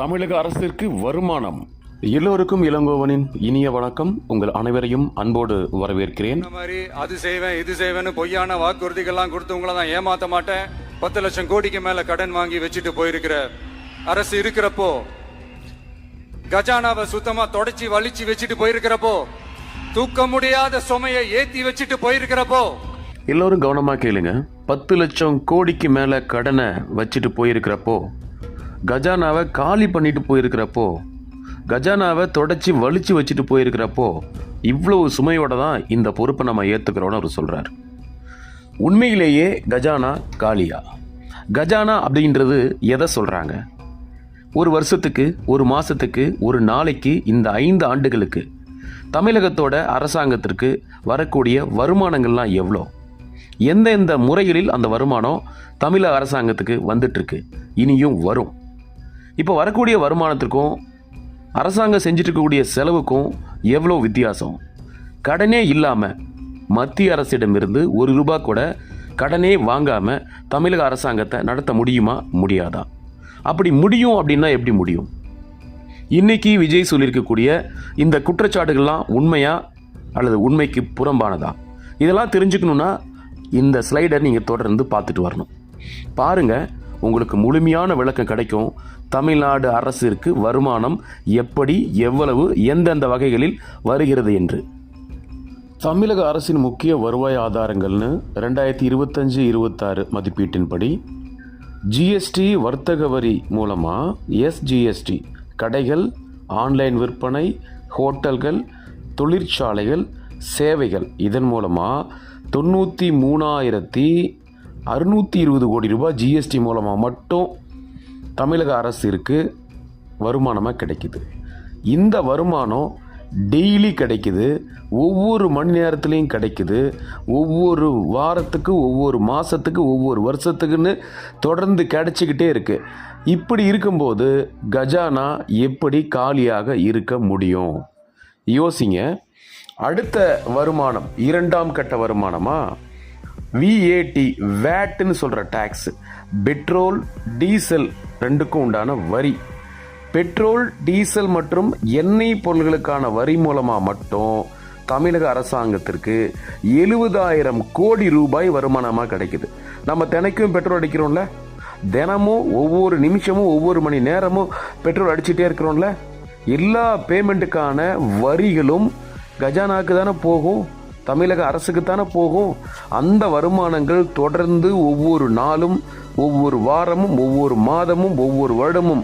தமிழக அரசிற்கு வருமானம். எல்லோருக்கும் இளங்கோவனின் இனிய வணக்கம். உங்கள் அனைவரையும் அன்போடு வரவேற்கிறேன். அது செய்வேன் இது செய்வேன்னு பொய்யான வாக்குறுதிகள்லாம் கொடுத்து உங்களை தான் ஏமாத்த மாட்டேன். 10 லட்சம் கோடிக்கு மேல கடன் வாங்கி வச்சுட்டு போயிருக்கிற அரசு இருக்கிறப்போ, கஜானாவை சுத்தமா தொடச்சி வலிச்சு வச்சுட்டு போயிருக்கிறப்போ, தூக்க முடியாத சுமையை ஏத்தி வச்சுட்டு போயிருக்கிறப்போ, எல்லோரும் கவனமா கேளுங்க. 10 லட்சம் கோடிக்கு மேல கடனை வச்சுட்டு போயிருக்கிறப்போ, கஜானாவை காலி பண்ணிட்டு போயிருக்கிறப்போ, கஜானாவை தொடச்சி வலிச்சு வச்சுட்டு போயிருக்கிறப்போ, இவ்வளவு சுமையோட தான் இந்த பொறுப்பை நம்ம ஏற்றுக்கிறோன்னு அவர் சொல்கிறார். உண்மையிலேயே கஜானா காலியா? கஜானா அப்படின்றது எதை சொல்கிறாங்க? ஒரு வருஷத்துக்கு, ஒரு மாதத்துக்கு, ஒரு நாளைக்கு, இந்த 5 ஆண்டுகளுக்கு தமிழகத்தோட அரசாங்கத்திற்கு வரக்கூடிய வருமானங்கள்லாம் எவ்வளோ? எந்தெந்த முறைகளில் அந்த வருமானம் தமிழக அரசாங்கத்துக்கு வந்துட்டுருக்கு, இனியும் வரும்? இப்போ வரக்கூடிய வருமானத்திற்கும் அரசாங்கம் செஞ்சுட்டு இருக்கக்கூடிய செலவுக்கும் எவ்வளோ வித்தியாசம்? கடனே இல்லாமல் மத்திய அரசிடமிருந்து ₹1 கூட கடனே வாங்காமல் தமிழக அரசாங்கத்தை நடத்த முடியுமா, முடியாதா? அப்படி முடியும் அப்படின்னா எப்படி முடியும்? இன்னைக்கு விஜய் சொல்லியிருக்கக்கூடிய இந்த குற்றச்சாட்டுகள்லாம் உண்மையா அல்லது உண்மைக்கு புறம்பானதா? இதெல்லாம் தெரிஞ்சுக்கணுன்னா இந்த ஸ்லைடை நீங்கள் தொடர்ந்து பார்த்துட்டு வரணும். பாருங்கள், உங்களுக்கு முழுமையான விளக்கம் கிடைக்கும். தமிழ்நாடு அரசிற்கு வருமானம் எப்படி, எவ்வளவு, எந்தெந்த வகைகளில் வருகிறது என்று. தமிழக அரசின் முக்கிய வருவாய் ஆதாரங்கள்னு 2025-26 மதிப்பீட்டின்படி ஜிஎஸ்டி, வர்த்தக வரி மூலமாக எஸ்ஜிஎஸ்டி, கடைகள், ஆன்லைன் விற்பனை, ஹோட்டல்கள், தொழிற்சாலைகள், சேவைகள், இதன் மூலமாக 93,620 கோடி ரூபாய் ஜிஎஸ்டி மூலமாக மட்டும் தமிழக அரசிற்கு வருமானமாக கிடைக்குது. இந்த வருமானம் டெய்லி கிடைக்குது, ஒவ்வொரு மணி நேரத்துலையும் கிடைக்குது, ஒவ்வொரு வாரத்துக்கு, ஒவ்வொரு மாதத்துக்கு, ஒவ்வொரு வருஷத்துக்குன்னு தொடர்ந்து கிடைச்சிக்கிட்டே இருக்குது. இப்படி இருக்கும்போது கஜானா எப்படி காலியாக இருக்க முடியும்? யோசிங்க. அடுத்த வருமானம் 2ஆம் கட்ட வருமானமா விஏடி, வேட்னு சொல்கிற டேக்ஸ், பெட்ரோல் டீசல் ரெண்டுக்கும் உண்டான வரி. பெட்ரோல், டீசல் மற்றும் எண்ணெய் பொருள்களுக்கான வரி மூலமாக மட்டும் தமிழக அரசாங்கத்திற்கு 70,000 கோடி ரூபாய் வருமானமாக கிடைக்குது. நம்ம தினைக்கும் பெட்ரோல் அடிக்கிறோம்ல, தினமும் ஒவ்வொரு நிமிஷமும் ஒவ்வொரு மணி நேரமும் பெட்ரோல் அடிச்சுட்டே இருக்கிறோம்ல, எல்லா பேமெண்ட்டுக்கான வரிகளும் கஜானாக்கு தானே போகும், தமிழக அரசுக்கு தானே போகும். அந்த வருமானங்கள் தொடர்ந்து ஒவ்வொரு நாளும், ஒவ்வொரு வாரமும், ஒவ்வொரு மாதமும், ஒவ்வொரு வருடமும்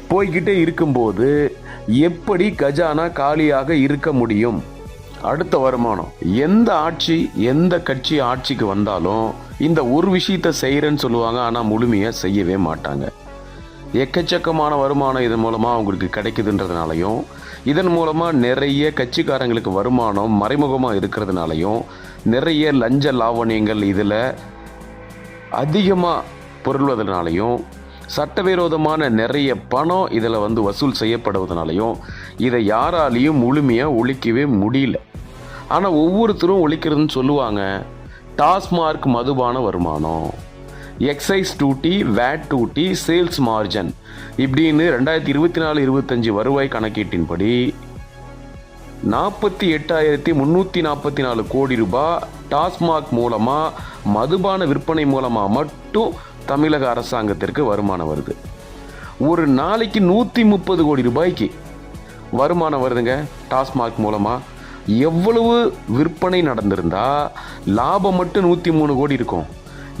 போய்கிட்டே இருக்கும்போது எப்படி கஜானா காலியாக இருக்க முடியும்? அடுத்த வருமானம், எந்த ஆட்சி, எந்த கட்சி ஆட்சிக்கு வந்தாலும் இந்த ஒரு விஷயத்தை செய்கிறேன்னு சொல்லுவாங்க, ஆனால் முழுமையாக செய்யவே மாட்டாங்க. எக்கச்சக்கமான வருமானம் இதன் மூலமாக அவங்களுக்கு கிடைக்குதுன்றதுனாலையும், இதன் மூலமாக நிறைய கட்சிக்காரங்களுக்கு வருமானம் மறைமுகமாக இருக்கிறதுனாலையும், நிறைய லஞ்ச லாவணியங்கள் இதில் அதிகமாக பொருள்வதனாலையும், சட்டவிரோதமான நிறைய பணம் இதில் வசூல் செய்யப்படுவதனாலையும் இதை யாராலையும் முழுமையாக ஒழிக்கவே முடியல. ஆனால் ஒவ்வொருத்தரும் ஒழிக்கிறதுன்னு சொல்லுவாங்க. டாஸ்மார்க் மதுபான வருமானம், excise duty, VAT duty, sales margin, இப்படின்னு 2024-25 வருவாய் கணக்கீட்டின்படி 48,344 கோடி ரூபாய் டாஸ்மாக் மூலமாக, மதுபான விற்பனை மூலமாக மட்டும் தமிழக அரசாங்கத்திற்கு வருமானம் வருது. ஒரு நாளைக்கு 130 கோடி ரூபாய்க்கு வருமானம் வருதுங்க டாஸ்மாக் மூலமாக. எவ்வளவு விற்பனை நடந்திருந்தா லாபம் மட்டும் 103 கோடி இருக்கும்.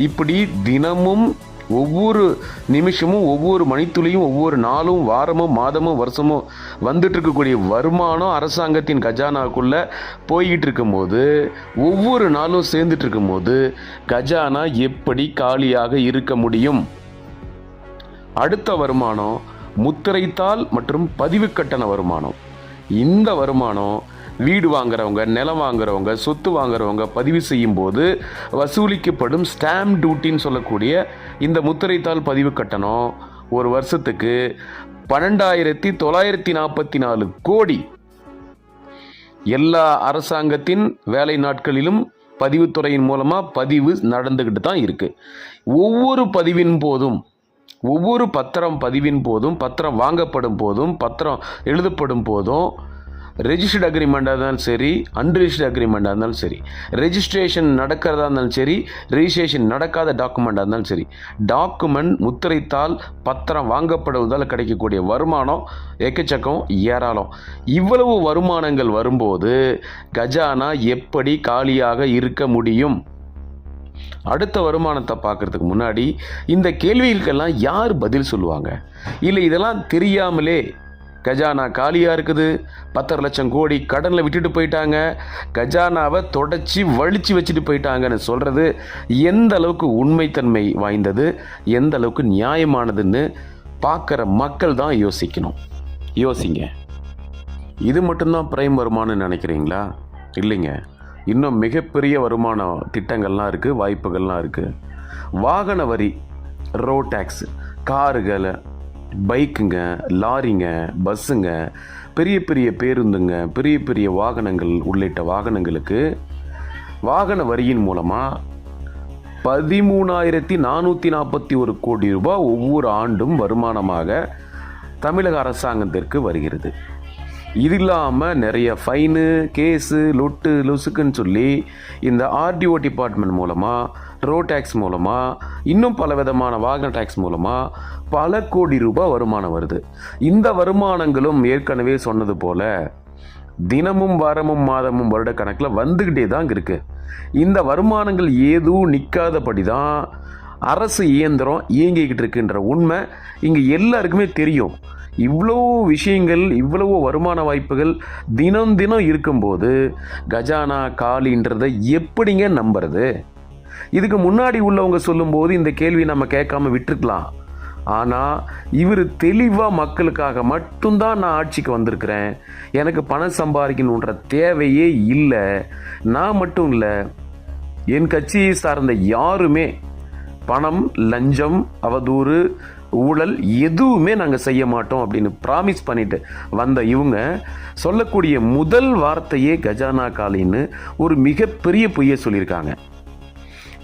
இப்படி தினமும், ஒவ்வொரு நிமிஷமும், ஒவ்வொரு மணித்துளியும், ஒவ்வொரு நாளும், வாரமும், மாதமும், வருஷமும் வந்துட்டு இருக்கக்கூடிய வருமானம் அரசாங்கத்தின் கஜானாக்குள்ள போய்கிட்டு இருக்கும்போது, ஒவ்வொரு நாளும் சேர்ந்துட்டு இருக்கும்போது கஜானா எப்படி காலியாக இருக்க முடியும்? அடுத்த வருமானம் முத்திரைத்தாள் மற்றும் பதிவு கட்டண வருமானம். இந்த வருமானம் வீடு வாங்குறவங்க, நிலம் வாங்குறவங்க, சொத்து வாங்குறவங்க பதிவு செய்யும் போது வசூலிக்கப்படும் ஸ்டாம்ப் டியூட்டின்னு சொல்லக்கூடிய இந்த முத்திரைத்தாள் பதிவு கட்டணம் ஒரு வருஷத்துக்கு 12,944 கோடி. எல்லா அரசாங்கத்தின் வேலை நாட்களிலும் பதிவுத்துறையின் மூலமாக பதிவு நடந்துக்கிட்டு தான் இருக்குது. ஒவ்வொரு பதிவின் போதும் ஒவ்வொரு பத்திரம் பதிவின் போதும், பத்திரம் வாங்கப்படும் போதும், பத்திரம் எழுதப்படும் போதும், ரெஜிஸ்டர்ட் அக்ரிமெண்ட்டாக இருந்தாலும் சரி, அன்ரிஜிஸ்டர்ட் அக்ரிமெண்ட்டாக இருந்தாலும் சரி, ரெஜிஸ்ட்ரேஷன் நடக்கிறதா இருந்தாலும் சரி, ரெஜிஸ்ட்ரேஷன் நடக்காத டாக்குமெண்ட்டாக இருந்தாலும் சரி, டாக்குமெண்ட் முத்திரைத்தால் பத்திரம் வாங்கப்படுவதால் கிடைக்கக்கூடிய வருமானம் எக்கச்சக்கம் ஏராளம். இவ்வளவு வருமானங்கள் வரும்போது கஜானா எப்படி காலியாக இருக்க முடியும்? அடுத்த வருமானத்தை பார்க்கறதுக்கு முன்னாடி இந்த கேள்விகளுக்கெல்லாம் யார் பதில் சொல்லுவாங்க? இல்லை இதெல்லாம் தெரியாமலே கஜானா காலியாக இருக்குது, 10 லட்சம் கோடி கடனில் விட்டுட்டு போயிட்டாங்க, கஜானாவை தொடச்சி வலிச்சு வச்சுட்டு போயிட்டாங்கன்னு சொல்கிறது எந்த அளவுக்கு உண்மைத்தன்மை வாய்ந்தது, எந்த அளவுக்கு நியாயமானதுன்னு பார்க்குற மக்கள் தான் யோசிக்கணும். யோசிங்க. இது மட்டும்தான் பிரைம் வருமானம்னு நினைக்கிறீங்களா? இல்லைங்க, இன்னும் மிகப்பெரிய வருமான திட்டங்கள்லாம் இருக்குது, வாய்ப்புகள்லாம் இருக்குது. வாகன வரி, ரோட் டேக்ஸ், காருகள், பைக்குங்க, லாரிங்க, பஸ்ஸுங்க, பெரிய பெரிய பேருந்துங்க, பெரிய பெரிய வாகனங்கள் உள்ளிட்ட வாகனங்களுக்கு வாகன வரியின் மூலமாக 13,441 கோடி ரூபாய் ஒவ்வொரு ஆண்டும் வருமானமாக தமிழக அரசாங்கத்திற்கு வருகிறது. இது இல்லாமல் நிறைய ஃபைனு, கேஸு, லொட்டு லொசுக்குன்னு சொல்லி இந்த ஆர்டிஓ டிபார்ட்மெண்ட் மூலமாக, ரோட் டேக்ஸ் மூலமாக, இன்னும் பல விதமான வாகன டேக்ஸ் மூலமாக பல கோடி ரூபாய் வருமானம் வருது. இந்த வருமானங்களும் ஏற்கனவே சொன்னது போல தினமும், வாரமும், மாதமும், வருட கணக்கில் வந்துக்கிட்டே தான் இருக்கு. இந்த வருமானங்கள் ஏதும் நிற்காதபடி தான் அரசு இயந்திரம் இயங்கிக்கிட்டு இருக்குன்ற உண்மை இங்கே எல்லாருக்குமே தெரியும். இவ்வளோ விஷயங்கள், இவ்வளவோ வருமான வாய்ப்புகள் தினம் தினம் இருக்கும்போது கஜானா காலின்றதை எப்படிங்க நம்புறது? இதுக்கு முன்னாடி உள்ளவங்க சொல்லும்போது இந்த கேள்வி நம்ம கேட்காம விட்டுருக்கலாம். ஆனால் இவர் தெளிவாக மக்களுக்காக மட்டும்தான் நான் ஆட்சிக்கு வந்திருக்கிறேன், எனக்கு பணம் சம்பாதிக்கணுன்ற தேவையே இல்லை, நான் மட்டும் இல்லை, என் கட்சியை சார்ந்த யாருமே பணம், லஞ்சம், அவதூறு, ஊழல் எதுவுமே நாங்கள் செய்ய மாட்டோம் அப்படின்னு ப்ராமிஸ் பண்ணிட்டு வந்த இவங்க சொல்லக்கூடிய முதல் வார்த்தையே கஜானா காலின்னு ஒரு மிகப்பெரிய பொய்யை சொல்லியிருக்காங்க.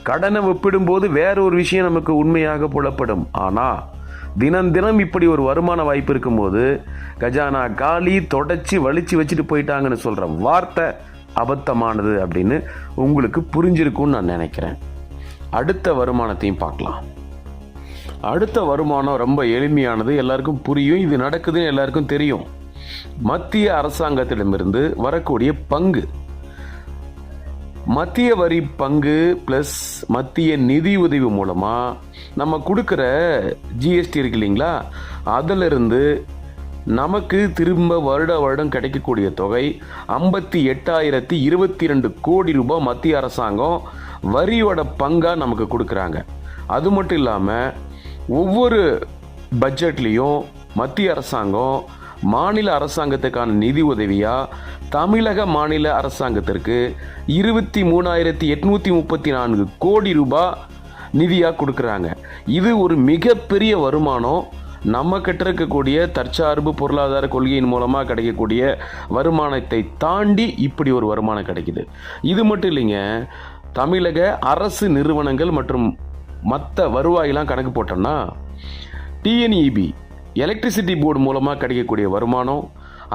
கடனை ஒப்பிடும்போது வேற ஒரு விஷயம் நமக்கு உண்மையாக புலப்படும். ஆனால் தினம் தினம் இப்படி ஒரு வருமான வாய்ப்பு இருக்கும்போது கஜானா காலி, தொடச்சி வலிச்சு வச்சுட்டு போயிட்டாங்கன்னு சொல்கிற வார்த்தை அபத்தமானது அப்படின்னு உங்களுக்கு புரிஞ்சிருக்கும்னு நான் நினைக்கிறேன். அடுத்த வருமானத்தையும் பார்க்கலாம். அடுத்த வருமானம் ரொம்ப எளிமையானது, எல்லாருக்கும் புரியும், இது நடக்குதுன்னு எல்லாருக்கும் தெரியும். மத்திய அரசாங்கத்திடமிருந்து வரக்கூடிய பங்கு, மத்திய வரி பங்கு பிளஸ் மத்திய நிதி உதவி மூலமாக நம்ம கொடுக்குற ஜிஎஸ்டி இருக்கு இல்லைங்களா, அதிலிருந்து நமக்கு திரும்ப வருடம் கிடைக்கக்கூடிய தொகை 58,022 கோடி ரூபாய் மத்திய அரசாங்கம் வரியோட பங்காக நமக்கு கொடுக்குறாங்க. அது மட்டும் இல்லாமல் ஒவ்வொரு பட்ஜெட்லேயும் மத்திய அரசாங்கம் மாநில அரசாங்கத்துக்கான நிதி உதவியாக தமிழக மாநில அரசாங்கத்திற்கு 23,834 கோடி ரூபாய் நிதியாக கொடுக்குறாங்க. இது ஒரு மிகப்பெரிய வருமானம். நம்ம கிட்ட இருக்கக்கூடிய தற்சார்பு பொருளாதார கொள்கையின் மூலமாக கிடைக்கக்கூடிய வருமானத்தை தாண்டி இப்படி ஒரு வருமானம் கிடைக்குது. இது மட்டும் இல்லைங்க, தமிழக அரசு நிறுவனங்கள் மற்றும் மற்ற வருவாயெல்லாம் கணக்கு போட்டோம்னா டிஎன்இபி எலக்ட்ரிசிட்டி போர்டு மூலமாக கிடைக்கக்கூடிய வருமானம்,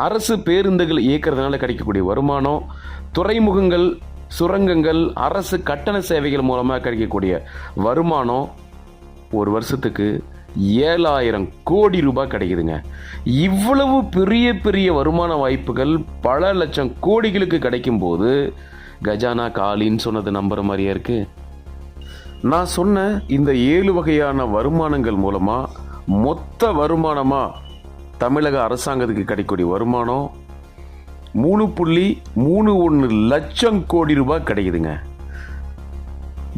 அரசு பேருந்துகள் இயக்கிறதுனால கிடைக்கக்கூடிய வருமானம், துறைமுகங்கள், சுரங்கங்கள், அரசு கட்டண சேவைகள் மூலமாக கிடைக்கக்கூடிய வருமானம் ஒரு வருஷத்துக்கு 7,000 கோடி ரூபாய் கிடைக்குதுங்க. இவ்வளவு பெரிய பெரிய வருமான வாய்ப்புகள் பல லட்சம் கோடிகளுக்கு கிடைக்கும் போது கஜானா காலின்னு சொன்னது நம்புற மாதிரியா இருக்கு? நான் சொன்ன இந்த 7 வகையான வருமானங்கள் மூலமா மொத்த வருமானமா தமிழக அரசாங்கத்துக்கு கிடைக்கக்கூடிய வருமானம் 3.31 லட்சம் கோடி ரூபாய் கிடைக்குதுங்க.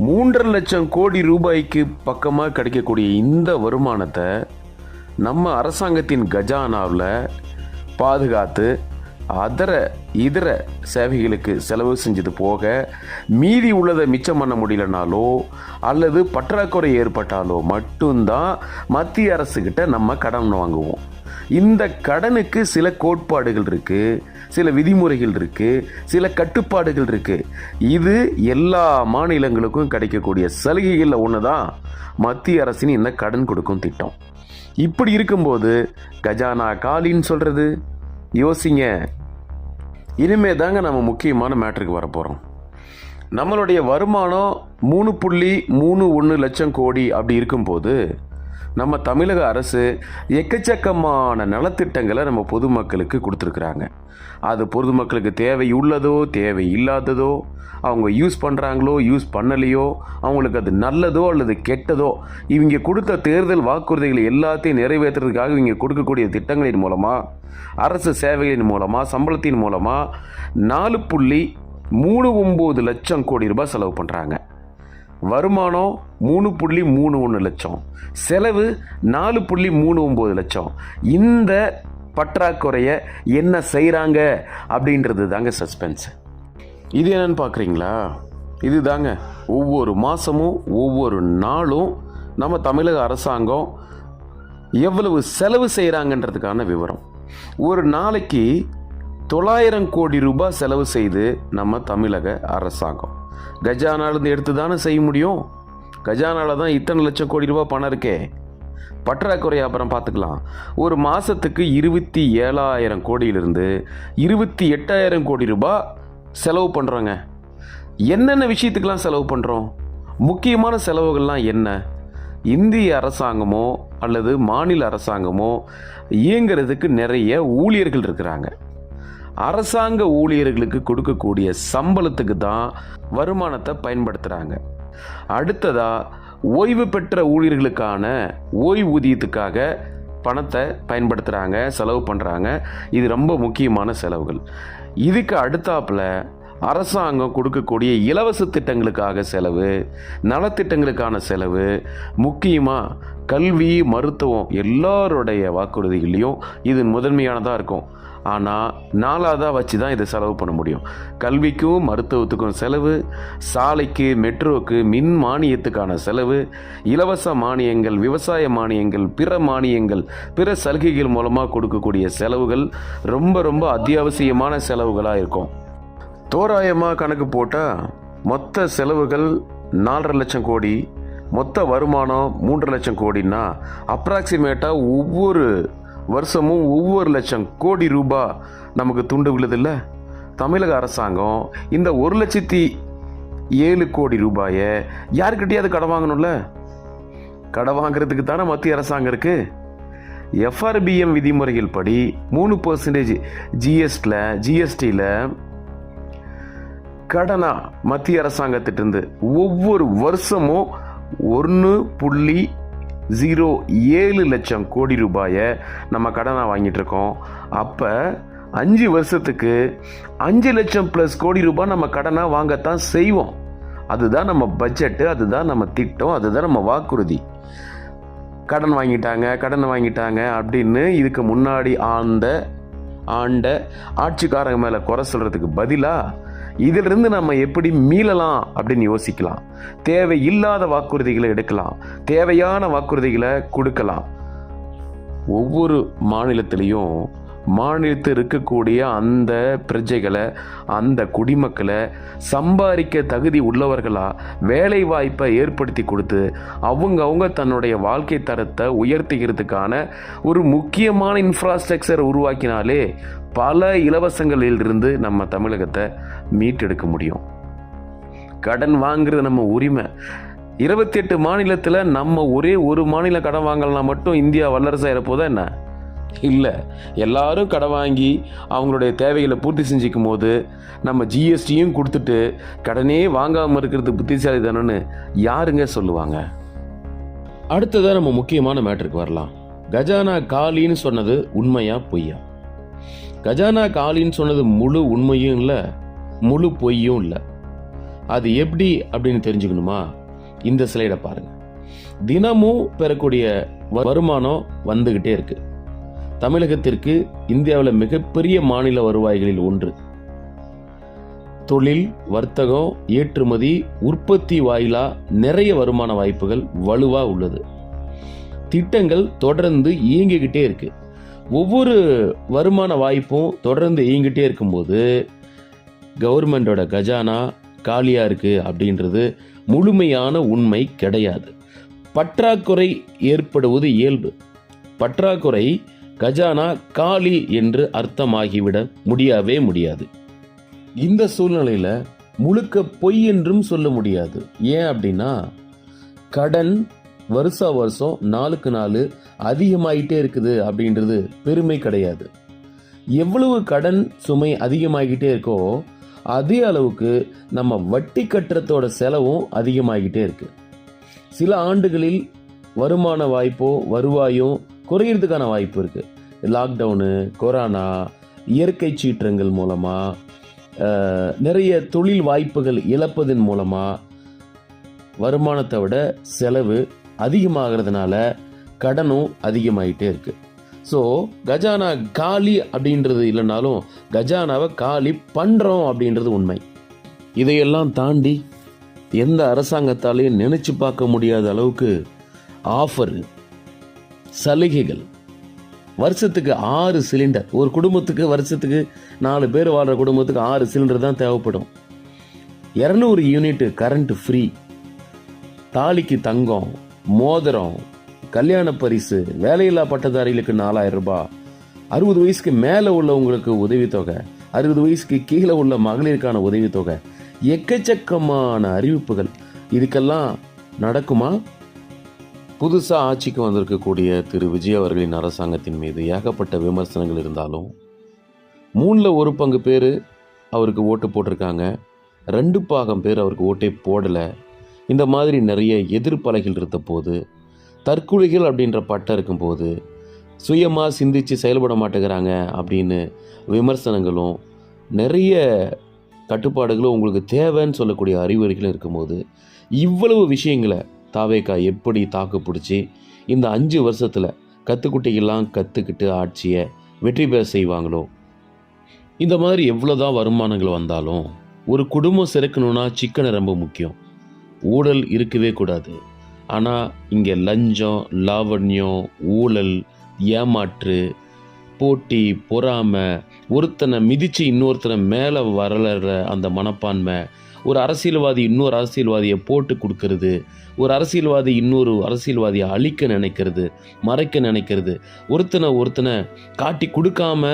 3.5 லட்சம் கோடி ரூபாய்க்கு பக்கமாக கிடைக்கக்கூடிய இந்த வருமானத்தை நம்ம அரசாங்கத்தின் கஜானாவில் பாதுகாத்து இதர சேவைகளுக்கு செலவு செஞ்சது போக மீதி உள்ளதை மிச்சம் பண்ண முடியலனாலோ அல்லது பற்றாக்குறை ஏற்பட்டாலோ மட்டும்தான் மத்திய அரசுக்கிட்ட நம்ம கடன் வாங்குவோம். இந்த கடனுக்கு சில கோட்பாடுகள் இருக்கு, சில விதிமுறைகள் இருக்கு, சில கட்டுப்பாடுகள் இருக்கு. இது எல்லா மாநிலங்களுக்கும் கிடைக்கக்கூடிய சலுகைகளில் ஒன்று தான் மத்திய அரசின் இந்த கடன் கொடுக்கும் திட்டம். இப்படி இருக்கும்போது கஜானா காலின்னு சொல்றது யோசிங்க. இனிமே தாங்க நம்ம முக்கியமான மேட்டருக்கு வரப்போகிறோம். நம்மளுடைய வருமானம் 3.31 லட்சம் கோடி அப்படி இருக்கும்போது நம்ம தமிழக அரசு எக்கச்சக்கமான நலத்திட்டங்களை நம்ம பொதுமக்களுக்கு கொடுத்துருக்குறாங்க. அது பொதுமக்களுக்கு தேவை உள்ளதோ தேவை இல்லாததோ, அவங்க யூஸ் பண்ணுறாங்களோ யூஸ் பண்ணலையோ, அவங்களுக்கு அது நல்லதோ அல்லது கெட்டதோ, இவங்க கொடுத்த தேர்தல் வாக்குறுதிகளை எல்லாத்தையும் நிறைவேற்றுறதுக்காக இவங்க கொடுக்கக்கூடிய திட்டங்களின் மூலமாக, அரசு சேவைகளின் மூலமாக, சம்பளத்தின் மூலமாக 4.39 லட்சம் கோடி ரூபாய் செலவு பண்ணுறாங்க. வருமானம் 3.31 லட்சம், செலவு 4.39 லட்சம். இந்த பற்றாக்குறையை என்ன செய்கிறாங்க அப்படின்றது தாங்க சஸ்பென்ஸ். இது என்னன்னு பார்க்குறீங்களா? இது தாங்க ஒவ்வொரு மாதமும் ஒவ்வொரு நாளும் நம்ம தமிழக அரசாங்கம் எவ்வளவு செலவு செய்கிறாங்கன்றதுக்கான விவரம். ஒரு நாளைக்கு 900 கோடி ரூபாய் செலவு செய்து நம்ம தமிழக அரசாங்கம் கஜானாலேருந்து எடுத்து தானே செய்ய முடியும். கஜானால தான் இத்தனை லட்சம் கோடி ரூபாய் பணம் இருக்கே. பற்றாக்குறை அப்புறம் பார்த்துக்கலாம். ஒரு மாதத்துக்கு 27,000 கோடியிலிருந்து 28,000 கோடி ரூபாய் செலவு பண்ணுறோங்க. என்னென்ன விஷயத்துக்கெல்லாம் செலவு பண்ணுறோம்? முக்கியமான செலவுகள்லாம் என்ன? இந்திய அரசாங்கமோ அல்லது மாநில அரசாங்கமோ இயங்கிறதுக்கு நிறைய ஊழியர்கள் இருக்கிறாங்க. அரசாங்க ஊழியர்களுக்கு கொடுக்கக்கூடிய சம்பளத்துக்கு தான் வருமானத்தை பயன்படுத்துகிறாங்க. அடுத்ததா ஓய்வு பெற்ற ஊழியர்களுக்கான ஓய்வூதியத்துக்காக பணத்தை பயன்படுத்துகிறாங்க, செலவு பண்ணுறாங்க. இது ரொம்ப முக்கியமான செலவுகள். இதுக்கு அடுத்தாப்புல அரசாங்கம் கொடுக்கக்கூடிய இலவச திட்டங்களுக்காக செலவு, நலத்திட்டங்களுக்கான செலவு, முக்கியமாக கல்வி, மருத்துவம் எல்லாருடைய வாக்குறுதிகளையும் இது முதன்மையானதாக இருக்கும். ஆனால் 4ஆவதாக வச்சு தான் இதை செலவு பண்ண முடியும். கல்விக்கும் மருத்துவத்துக்கும் செலவு, சாலைக்கு, மெட்ரோவுக்கு, மின் மானியத்துக்கான செலவு, இலவச மானியங்கள், விவசாய மானியங்கள், பிற மானியங்கள், பிற சலுகைகள் மூலமாக கொடுக்கக்கூடிய செலவுகள் ரொம்ப ரொம்ப அத்தியாவசியமான செலவுகளாக இருக்கும். தோராயமாக கணக்கு போட்டால் மொத்த செலவுகள் 4.5 லட்சம் கோடி, மொத்த வருமானம் 3 லட்சம் கோடின்னா அப்ராக்சிமேட்டாக ஒவ்வொரு வருஷமும் 1 லட்சம் கோடி ரூபாய் நமக்கு துண்டு விழுதில்ல. தமிழக அரசாங்கம் இந்த 1,07,000 கோடி ரூபாயை யாருக்கிட்டையாவது கடன் வாங்கணும்ல. கடன் வாங்குறதுக்கு தானே மத்திய அரசாங்கம் இருக்கு. FRBM விதிமுறைகள் படி 3% ஜிஎஸ்டியில் கடனா மத்திய அரசாங்கத்திட்டிருந்து ஒவ்வொரு வருஷமும் 1.07 லட்சம் கோடி ரூபாயை நம்ம கடனாக வாங்கிட்டு இருக்கோம். அப்போ 5 வருஷத்துக்கு 5 லட்சம் ப்ளஸ் கோடி ரூபாய் நம்ம கடனாக வாங்கத்தான் செய்வோம். அதுதான் நம்ம பட்ஜெட்டு, அதுதான் நம்ம திட்டம், அதுதான் நம்ம வாக்குறுதி. கடன் வாங்கிட்டாங்க அப்படின்னு இதுக்கு முன்னாடி ஆண்ட ஆட்சிக்காரங்க மேலே குறை சொல்கிறதுக்கு பதிலாக இதிலிருந்து நம்ம எப்படி மீளலாம் அப்படின்னு யோசிக்கலாம். தேவையில்லாத வாக்குறுதிகளை எடுக்கலாம், தேவையான வாக்குறுதிகளை கொடுக்கலாம். ஒவ்வொரு மாநிலத்திலையும் மாநிலத்தில் இருக்கக்கூடிய அந்த பிரஜைகளை, அந்த குடிமக்களை சம்பாதிக்க தகுதி உள்ளவர்களாக வேலை வாய்ப்பை ஏற்படுத்தி கொடுத்து அவங்க தன்னுடைய வாழ்க்கை தரத்தை உயர்த்திக்கிறதுக்கான ஒரு முக்கியமான இன்ஃப்ராஸ்ட்ரக்சர் உருவாக்கினாலே பல இலவசங்களிலிருந்து நம்ம தமிழகத்தை மீட்டெடுக்க முடியும். கடன் வாங்குறது நம்ம உரிமை. 28 மாநிலத்தில் நம்ம ஒரே ஒரு மாநிலம் கடன் வாங்கலாம் மட்டும் இந்தியா வல்லரசாக இருப்போதா என்ன? இல்லை, எல்லாரும் கடன் வாங்கி அவங்களுடைய தேவைகளை பூர்த்தி செஞ்சுக்கும் போது நம்ம ஜிஎஸ்டியும் கொடுத்துட்டு கடனே வாங்காமல் இருக்கிறது புத்திசாலி தானேன்னு யாருங்க சொல்லுவாங்க? அடுத்ததாக நம்ம முக்கியமான மேட்டருக்கு வரலாம். கஜானா காலின்னு சொன்னது உண்மையா பொய்யா? கஜானா காலின்னு சொன்னது முழு உண்மையும் இல்லை, முழு பொய்யும் இல்லை. அது எப்படி அப்படின்னு தெரிஞ்சுக்கணுமா? இந்த ஸ்லைடை பாருங்க. தினமும் பெறக்கூடிய வருமானம் வந்துகிட்டே இருக்கு. தமிழகத்திற்கு இந்தியாவில் மிகப்பெரிய மாநில வருவாய்களில் ஒன்று. தொழில், வர்த்தகம், ஏற்றுமதி, உற்பத்தி வாயிலா நிறைய வருமான வாய்ப்புகள் வலுவா உள்ளது. திட்டங்கள் தொடர்ந்து இயங்கிக்கிட்டே இருக்கு. ஒவ்வொரு வருமான வாய்ப்பும் தொடர்ந்து இயங்கிட்டே இருக்கும்போது கவர்மெண்டோட கஜானா காலியா இருக்கு அப்படின்றது முழுமையான உண்மை கிடையாது. பற்றாக்குறை ஏற்படுவது இயல்பு. பற்றாக்குறை கஜானா காலி என்று அர்த்தமாகிவிட முடியாது. இந்த சூழ்நிலையில முழுக்க பொய் என்றும் சொல்ல முடியாது. ஏன் அப்படின்னா கடன் வருஷம் நாளுக்கு நாள் அதிகமாயிட்டே இருக்குது அப்படின்றது பெருமை கிடையாது. எவ்வளவு கடன் சுமை அதிகமாகிட்டே இருக்கோ அதே அளவுக்கு நம்ம வட்டி கட்டுறதோட செலவும் அதிகமாகிட்டே இருக்கு. சில ஆண்டுகளில் வருமான வாய்ப்போ வருவாயும் குறையிறதுக்கான வாய்ப்பு இருக்கு. லாக்டவுனு, கொரோனா, இயற்கை சீற்றங்கள் மூலமா நிறைய தொழில் வாய்ப்புகள் இழப்பதன் மூலமா வருமானத்தை விட செலவு அதிகமாகிறதுனால கடனும் அதிகமாயிட்டே இருக்கு. ஸோ கஜானா காலி அப்படின்றது இல்லைனாலும் கஜானாவை காலி பண்ணுறோம் அப்படின்றது உண்மை. இதையெல்லாம் தாண்டி எந்த அரசாங்கத்தாலையும் நினைச்சு பார்க்க முடியாத அளவுக்கு ஆஃபர், சலுகைகள், வருஷத்துக்கு 6 சிலிண்டர். ஒரு குடும்பத்துக்கு வருஷத்துக்கு 4 பேர் வாழ்கிற குடும்பத்துக்கு 6 சிலிண்டர் தான் தேவைப்படும். 200 யூனிட் கரண்ட் ஃப்ரீ, தாலிக்கு தங்கம், மோதிரம், கல்யாண பரிசு, வேலையில்லா பட்டதாரிகளுக்கு 4000 ரூபாய், 60 வயசுக்கு மேலே உள்ளவங்களுக்கு உதவித்தொகை, 60 வயசுக்கு கீழே உள்ள மகளிருக்கான உதவித்தொகை, எக்கச்சக்கமான அறிவிப்புகள். இதுக்கெல்லாம் நடக்குமா? புதுசாக ஆட்சிக்கு வந்திருக்கக்கூடிய திரு விஜய் அவர்களின் அரசாங்கத்தின் மீது ஏகப்பட்ட விமர்சனங்கள் இருந்தாலும் 1/3 பங்கு பேர் அவருக்கு ஓட்டு போட்டிருக்காங்க, 2 பாகம் பேர் அவருக்கு ஓட்டே போடலை. இந்த மாதிரி நிறைய எதிர்ப்பலைகள் இருந்த போது, தற்கொலைகள் அப்படின்ற பட்டம் இருக்கும்போது, சுயமாக சிந்தித்து செயல்பட மாட்டேங்கிறாங்க அப்படின்னு விமர்சனங்களும் நிறைய கட்டுப்பாடுகளும் உங்களுக்கு தேவைன்னு சொல்லக்கூடிய அறிவுரைகளும் இருக்கும்போது, இவ்வளவு விஷயங்களை தாவேக்கா எப்படி தாக்கு பிடிச்சி இந்த 5 வருஷத்தில் கத்துக்குட்டிகள்லாம் கற்றுக்கிட்டு ஆட்சியை வெற்றி பெற செய்வாங்களோ? இந்த மாதிரி எவ்வளோதான் வருமானங்கள் வந்தாலும் ஒரு குடும்பம் சிறக்கணும்னா சிக்கனை ரொம்ப முக்கியம். ஊழல் இருக்கவே கூடாது. ஆனால் இங்கே லஞ்சம், லாவண்யம், ஊழல், ஏமாற்று, போட்டி, பொறாமை, ஒருத்தனை மிதித்து இன்னொருத்தனை மேலே வரலற அந்த மனப்பான்மை, ஒரு அரசியல்வாதி இன்னொரு அரசியல்வாதியை போட்டு கொடுக்கறது, ஒரு அரசியல்வாதி இன்னொரு அரசியல்வாதியை அழிக்க நினைக்கிறது, மறைக்க நினைக்கிறது, ஒருத்தனை காட்டி கொடுக்காம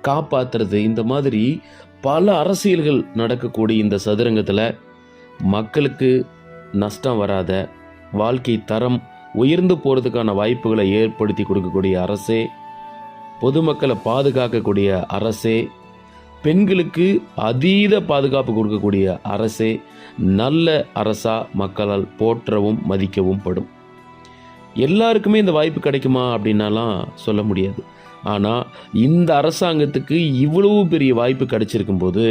காப்பாற்றுறது, இந்த மாதிரி பல அரசியல்கள் நடக்கக்கூடிய இந்த சதுரங்கத்தில் மக்களுக்கு நஷ்டம் வராத, வாழ்க்கை தரம் உயர்ந்து போகிறதுக்கான வாய்ப்புகளை ஏற்படுத்தி கொடுக்கக்கூடிய அரசே, பொதுமக்களை பாதுகாக்கக்கூடிய அரசே, பெண்களுக்கு அதீத பாதுகாப்பு கொடுக்கக்கூடிய அரசே நல்ல அரசா மக்களால் போற்றவும் மதிக்கவும் படும். எல்லாருக்குமே இந்த வாய்ப்பு கிடைக்குமா அப்படின்னாலாம் சொல்ல முடியாது. ஆனால் இந்த அரசாங்கத்துக்கு இவ்வளவு பெரிய வாய்ப்பு கிடைச்சிருக்கும் போது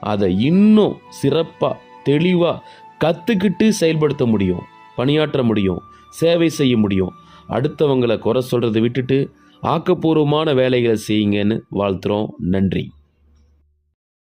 அதை இன்னும் சிறப்பாக தெளிவாக கற்றுக்கிட்டு செயல்படுத்த முடியும், பணியாற்ற முடியும், சேவை செய்ய முடியும். அடுத்தவங்களை குறை சொல்கிறத விட்டுட்டு ஆக்கப்பூர்வமான வேலைகளை செய்யுங்கன்னு வாழ்த்துறோம். நன்றி.